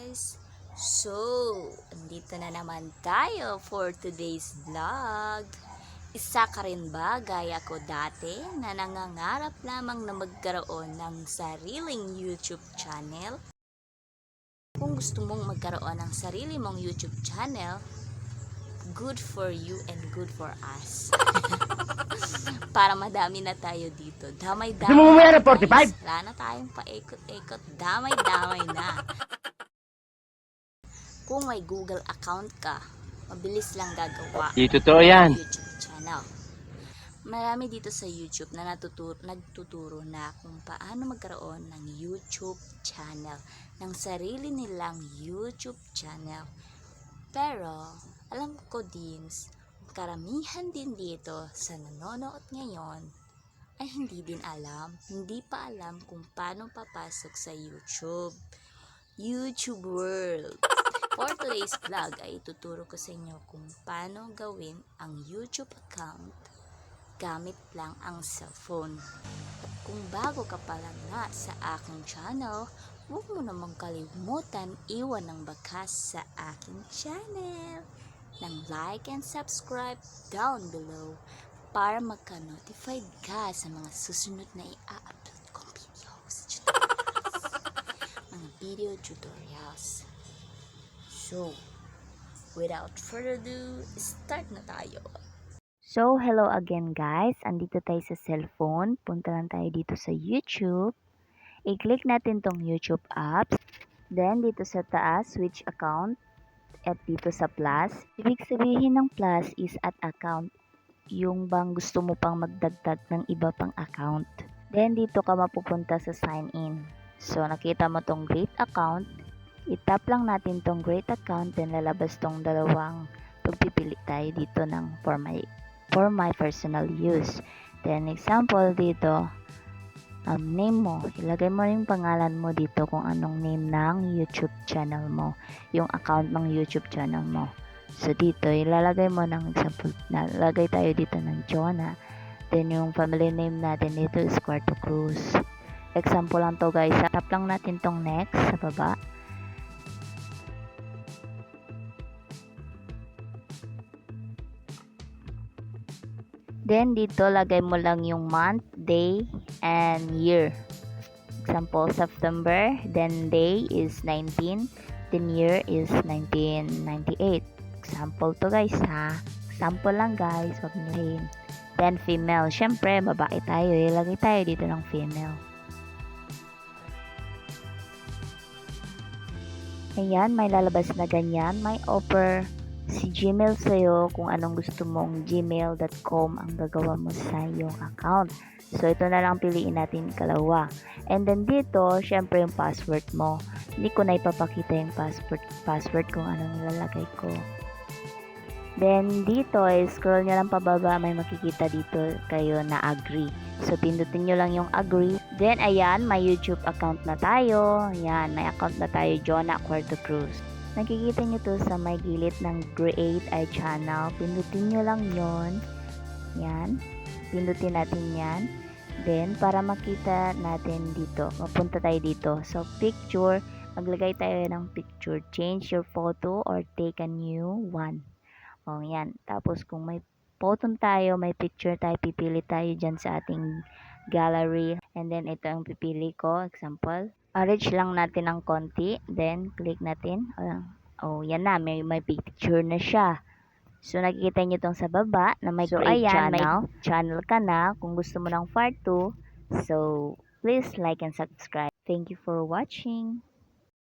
guys! So, andito na naman tayo for today's vlog. Isa ka rin ba gaya ko dati na nangangarap lamang na magkaroon ng sariling YouTube channel? Kung gusto mong magkaroon ng sarili mong YouTube channel, good for you and good for us. Para madami na tayo dito. Damay-damay na guys. Wala na tayong paikot-ikot. Damay-damay na. Kung may Google account ka, mabilis lang gagawa Totoo yan. YouTube channel. Marami dito sa YouTube na nagtuturo na kung paano magkaroon ng YouTube channel, ng sarili nilang YouTube channel. Pero, alam ko din, karamihan din dito sa nanonood ngayon ay hindi pa alam kung paano papasok sa YouTube world. For today's vlog ay ituturo ko sa inyo kung paano gawin ang YouTube account gamit lang ang cellphone. At kung bago ka pa lang nga sa aking channel, huwag mo namang kalimutan iwan ng bakas sa aking channel ng like and subscribe down below para magka-notified ka sa mga susunod na i-upload kong videos, mga video tutorials. So, without further ado, start na tayo. So, hello again guys. Andito tayo sa cellphone. Punta lang tayo dito sa YouTube. I-click natin tong YouTube apps. Then, dito sa taas, switch account. At dito sa plus. Ibig sabihin ng plus is at account. Yung bang gusto mo pang magdagdag ng iba pang account. Then, dito ka mapupunta sa sign in. So, nakita mo tong create account. I-tap lang natin tong create account. Then, lalabas tong dalawang pagpipili tayo dito ng for my personal use. Then, example dito, name mo. Ilagay mo yung pangalan mo dito kung anong name ng YouTube channel mo. Yung account ng YouTube channel mo. So, dito, ilalagay mo ng example, nalagay tayo dito ng Jonah. Then, yung family name natin dito is Cuarto Cruz. Example lang to guys. Tap lang natin tong next sa baba. Then, dito, lagay mo lang yung month, day, and year. Example, September. Then, day is 19. Then, year is 1998. Example to guys, ha? Example lang guys. Wag niyo. Then, female. Syempre, babae tayo. Ilagay tayo dito ng female. Ayan, may lalabas na ganyan. May offer si Gmail sa'yo kung anong gusto mong gmail.com ang gagawa mo sa iyong account. So, ito na lang piliin natin kalawa. And then dito, syempre yung password mo. Hindi ko na ipapakita yung password kung anong nilalagay ko. Then, dito, scroll nyo lang pababa, may makikita dito kayo na agree. So, pindutin nyo lang yung agree. Then, ayan, may YouTube account na tayo. Ayan, may account na tayo, Jonah Cuarto Cruz. Nakikita nyo to sa may gilid ng create a channel. Pindutin nyo lang yon. Yan. Pindutin natin yan. Then, para makita natin dito, mapunta tayo dito. So, picture. Maglagay tayo ng picture. Change your photo or take a new one. O, yan. Tapos, kung may photo tayo, may picture tayo, pipili tayo dyan sa ating gallery. And then, ito ang pipili ko. Example. Arrange lang natin ng konti. Then, click natin. Oh, yan na. May picture na siya. So, nakikita nyo itong sa baba na may create channel. May channel ka na kung gusto mo ng part 2. So, please like and subscribe. Thank you for watching.